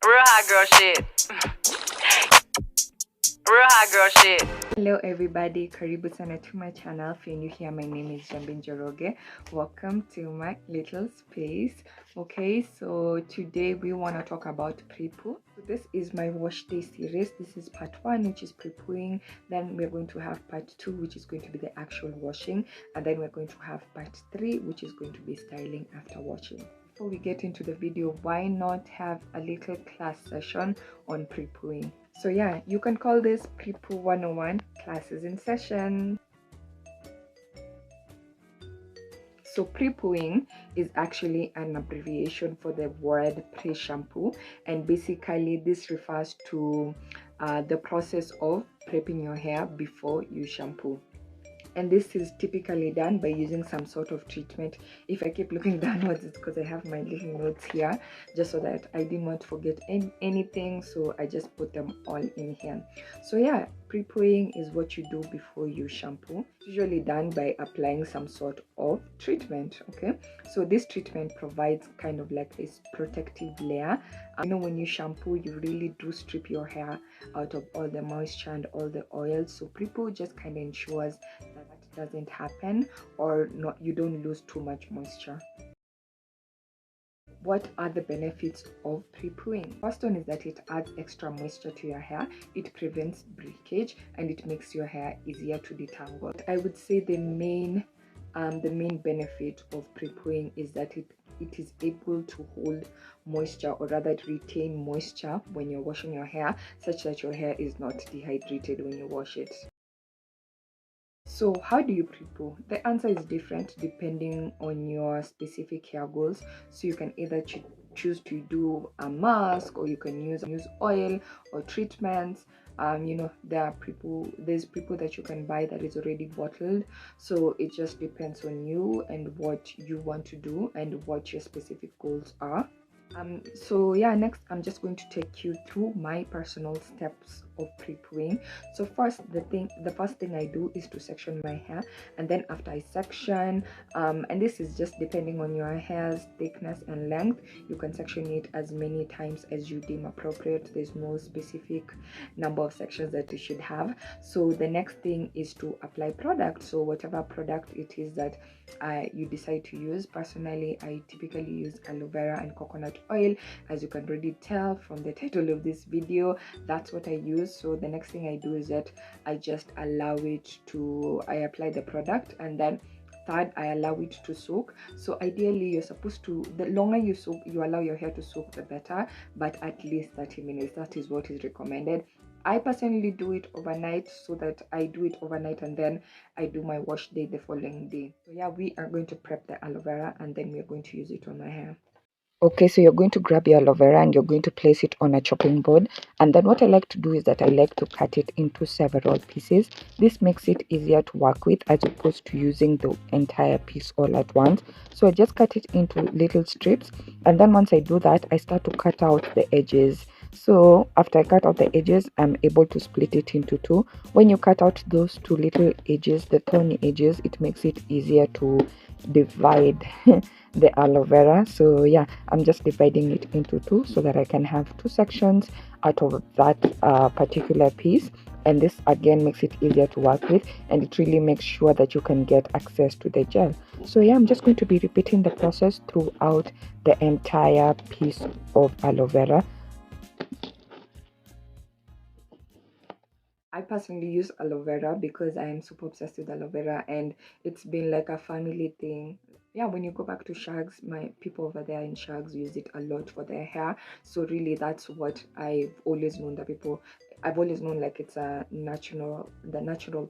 Real hot girl shit. Real hot girl shit. Hello everybody, karibu sana to my channel. If you're new here, my name is Jambin Joroge. Welcome to my little space. Okay, so today we want to talk about Prepoo. So this is my wash day series. This is part 1, which is prepooing. Then we're going to have part 2, which is going to be the actual washing, and then we're going to have part 3, which is going to be styling after washing. Before we get into the video, why not have a little class session on prepooing? So yeah, you can call this Prepoo 101 classes in session. So prepooing is actually an abbreviation for the word pre-shampoo, and basically this refers to the process of prepping your hair before you shampoo. And this is typically done by using some sort of treatment. If I keep looking downwards, it's because I have my little notes here, just so that I did not forget anything, so I just put them all in here. So yeah, prepooing is what you do before you shampoo, usually done by applying some sort of treatment. Okay, so this treatment provides kind of like this protective layer. You know, when you shampoo, you really do strip your hair out of all the moisture and all the oil. So Prepoo just kind of ensures that doesn't happen, or not, you don't lose too much moisture. What are the benefits of prepooing? First one is that it adds extra moisture to your hair, it prevents breakage, and it makes your hair easier to detangle. I would say the main benefit of prepooing is that it is able to hold moisture, or rather retain moisture when you're washing your hair, such that your hair is not dehydrated when you wash it. So how do you prepoo? The answer is different depending on your specific hair goals. So you can either choose to do a mask, or you can use oil or treatments. You know, there's Prepoo that you can buy that is already bottled. So it just depends on you and what you want to do and what your specific goals are. So yeah, next I'm just going to take you through my personal steps of prepooing. So first, the first thing I do is to section my hair, and then after I section, and this is just depending on your hair's thickness and length, you can section it as many times as you deem appropriate. There's no specific number of sections that you should have. So the next thing is to apply product. So whatever product it is that you decide to use. Personally, I typically use aloe vera and coconut oil. As you can already tell from the title of this video, that's what I use. So the next thing I do is that I just allow it to, I apply the product, and then third, I allow it to soak. So ideally, you're supposed to, the longer you soak, you allow your hair to soak, the better, but at least 30 minutes. That is what is recommended. I personally do it overnight, so that I do it overnight and then I do my wash day the following day. So yeah, we are going to prep the aloe vera, and then we're going to use it on my hair. Okay, so you're going to grab your aloe vera and you're going to place it on a chopping board. And then what I like to do is that I like to cut it into several pieces. This makes it easier to work with as opposed to using the entire piece all at once. So I just cut it into little strips. And then once I do that, I start to cut out the edges. So after I cut out the edges, I'm able to split it into two. When you cut out those two little edges, the thorny edges, it makes it easier to divide the aloe vera. So yeah, I'm just dividing it into two so that I can have two sections out of that particular piece, and this again makes it easier to work with, and it really makes sure that you can get access to the gel. So yeah, I'm just going to be repeating the process throughout the entire piece of aloe vera. I personally use aloe vera because I am super obsessed with aloe vera, and it's been like a family thing. Yeah, when you go back to Shags, my people over there in Shags use it a lot for their hair. So really, that's what I've always known, that I've always known, like, it's the natural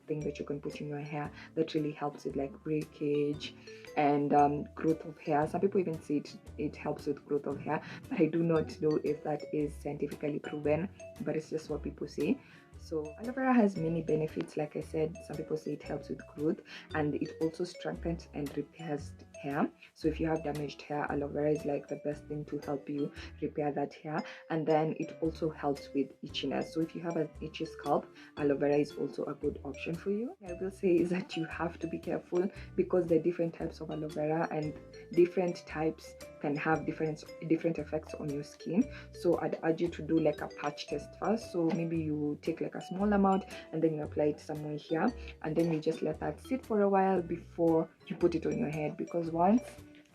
thing that you can put in your hair that really helps with like breakage and growth of hair. Some people even say it helps with growth of hair, but I do not know if that is scientifically proven, but it's just what people say. So aloe vera has many benefits. Like I said, some people say it helps with growth, and it also strengthens and repairs hair. So if you have damaged hair, aloe vera is like the best thing to help you repair that hair. And then it also helps with itchiness. So if you have an itchy scalp, aloe vera is also a good option for you. I will say is that you have to be careful because there are different types of aloe vera, and different types can have different effects on your skin. So I'd urge you to do like a patch test first. So maybe you take like a small amount and then you apply it somewhere here, and then you just let that sit for a while before you put it on your head. Because once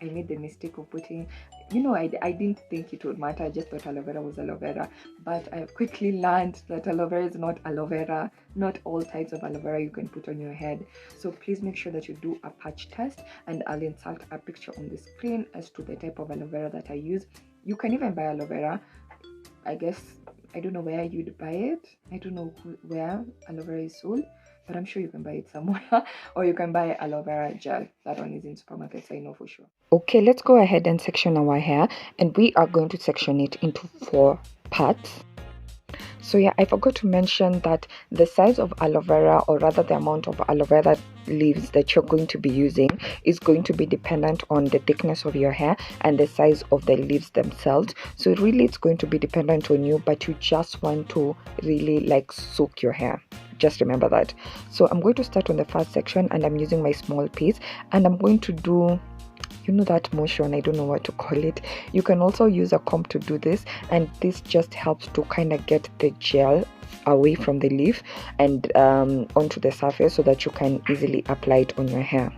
I made the mistake of putting, I didn't think it would matter. I just thought aloe vera was aloe vera, but I've quickly learned that aloe vera is not aloe vera. Not all types of aloe vera you can put on your head. So please make sure that you do a patch test, and I'll insert a picture on the screen as to the type of aloe vera that I use. You can even buy aloe vera. I guess I don't know where you'd buy it. I don't know where aloe vera is sold, but I'm sure you can buy it somewhere. Or you can buy aloe vera gel. That one is in supermarkets, I know for sure. Okay, let's go ahead and section our hair, and we are going to section it into 4 parts. So yeah, I forgot to mention that the size of aloe vera, or rather the amount of aloe vera leaves that you're going to be using, is going to be dependent on the thickness of your hair and the size of the leaves themselves. So really it's going to be dependent on you, but you just want to really like soak your hair. Just remember that. So I'm going to start on the first section, and I'm using my small piece, and I'm going to do, that motion, I don't know what to call it. You can also use a comb to do this, and this just helps to kind of get the gel away from the leaf and onto the surface so that you can easily apply it on your hair.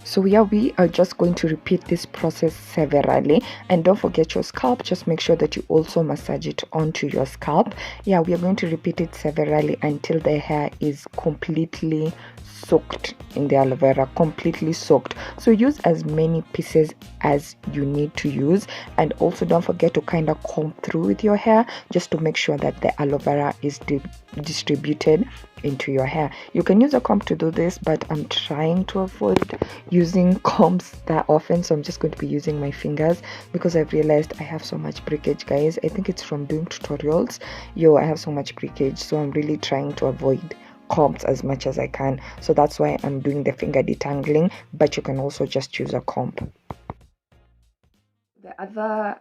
So yeah, we are just going to repeat this process severally, and don't forget your scalp. Just make sure that you also massage it onto your scalp. Yeah, we are going to repeat it severally until the hair is completely soaked in the aloe vera, completely soaked. So use as many pieces as you need to use, and also don't forget to kind of comb through with your hair just to make sure that the aloe vera is distributed into your hair. You can use a comb to do this, but I'm trying to avoid using combs that often, so I'm just going to be using my fingers because I've realized I have so much breakage, guys. I think it's from doing tutorials. I have so much breakage, so I'm really trying to avoid combs as much as I can. So that's why I'm doing the finger detangling, but you can also just use a comb. The other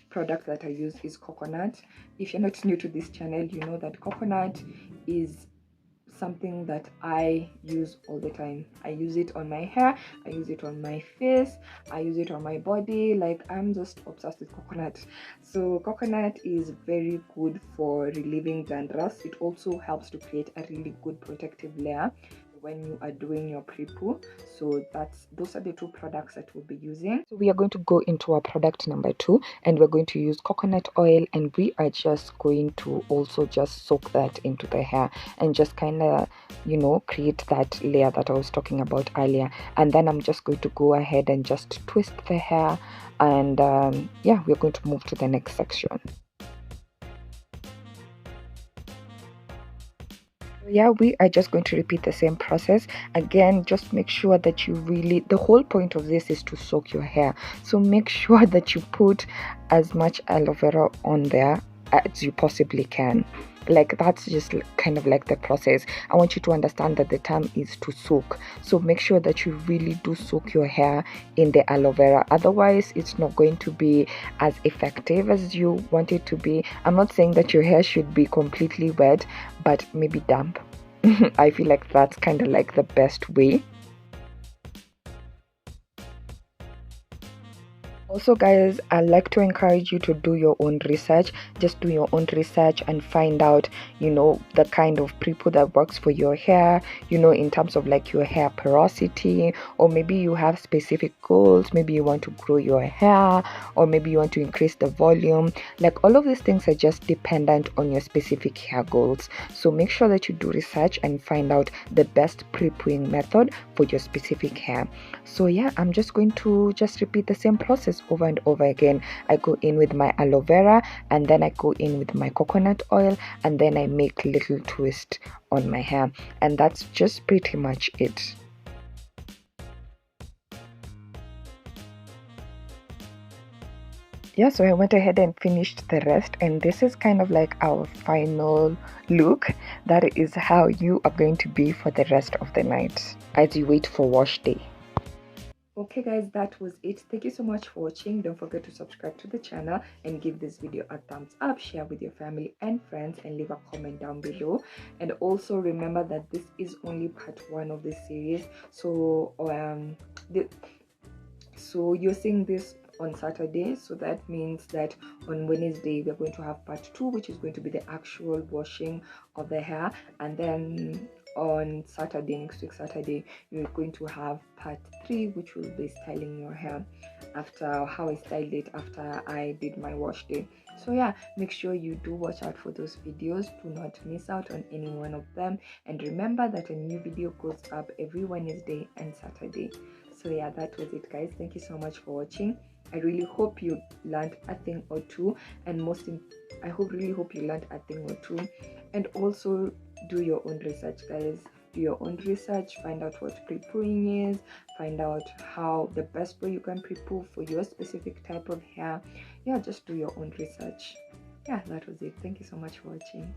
product that I use is coconut. If you're not new to this channel, you know that coconut is something that I use all the time. I use it on my hair, I use it on my face, I use it on my body. Like, I'm just obsessed with coconut. So coconut is very good for relieving dandruff. It also helps to create a really good protective layer when you are doing your pre-poo. So those are the 2 products that we'll be using. So we are going to go into our product number 2, and we're going to use coconut oil, and we are just going to also just soak that into the hair and just kind of create that layer that I was talking about earlier. And then I'm just going to go ahead and just twist the hair, and yeah, we're going to move to the next section. Yeah, we are just going to repeat the same process again. Just make sure that the whole point of this is to soak your hair, so make sure that you put as much aloe vera on there as you possibly can. Like, that's just kind of like the process. I want you to understand that the term is to soak, so make sure that you really do soak your hair in the aloe vera. Otherwise it's not going to be as effective as you want it to be. I'm not saying that your hair should be completely wet, but maybe damp. I feel like that's kind of like the best way. Also, guys, I'd like to encourage you to do your own research. Just do your own research and find out, the kind of pre-poo that works for your hair, in terms of like your hair porosity, or maybe you have specific goals. Maybe you want to grow your hair, or maybe you want to increase the volume. Like, all of these things are just dependent on your specific hair goals. So make sure that you do research and find out the best pre-pooing method for your specific hair. So yeah, I'm just going to just repeat the same process over and over again. I go in with my aloe vera, and then I go in with my coconut oil, and then I make little twist on my hair, and that's just pretty much it. yeah, so I went ahead and finished the rest, and this is kind of like our final look. That is how you are going to be for the rest of the night as you wait for wash day. Okay guys, that was it. Thank you so much for watching. Don't forget to subscribe to the channel and give this video a thumbs up, share with your family and friends, and leave a comment down below. And also remember that this is only part 1 of the series, so so you're seeing this on Saturday, so that means that on Wednesday we're going to have part 2, which is going to be the actual washing of the hair, and then on Saturday, next week Saturday, you're going to have part 3, which will be styling your hair after how I styled it after I did my wash day. So yeah, make sure you do watch out for those videos. Do not miss out on any one of them, and remember that a new video goes up every Wednesday and Saturday. So yeah, that was it guys. Thank you so much for watching. I really hope you learned a thing or two, and really hope you learned a thing or two. And also do your own research guys. Do your own research, find out what prepooing is, find out how the best way you can prepoo for your specific type of hair. Yeah, just do your own research. Yeah, that was it. Thank you so much for watching.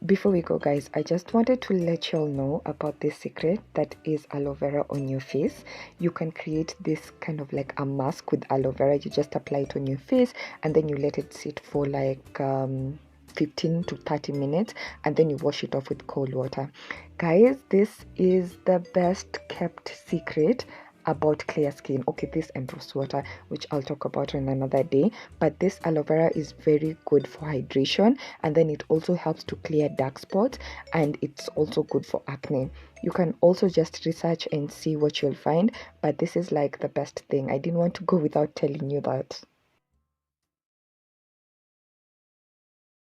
Before we go guys, I just wanted to let y'all know about this secret that is aloe vera on your face. You can create this kind of like a mask with aloe vera. You just apply it on your face and then you let it sit for like 15 to 30 minutes, and then you wash it off with cold water. Guys, this is the best kept secret about clear skin. Okay, this and rose water, which I'll talk about on another day, but this aloe vera is very good for hydration, and then it also helps to clear dark spots, and it's also good for acne. You can also just research and see what you'll find, but this is like the best thing. I didn't want to go without telling you that.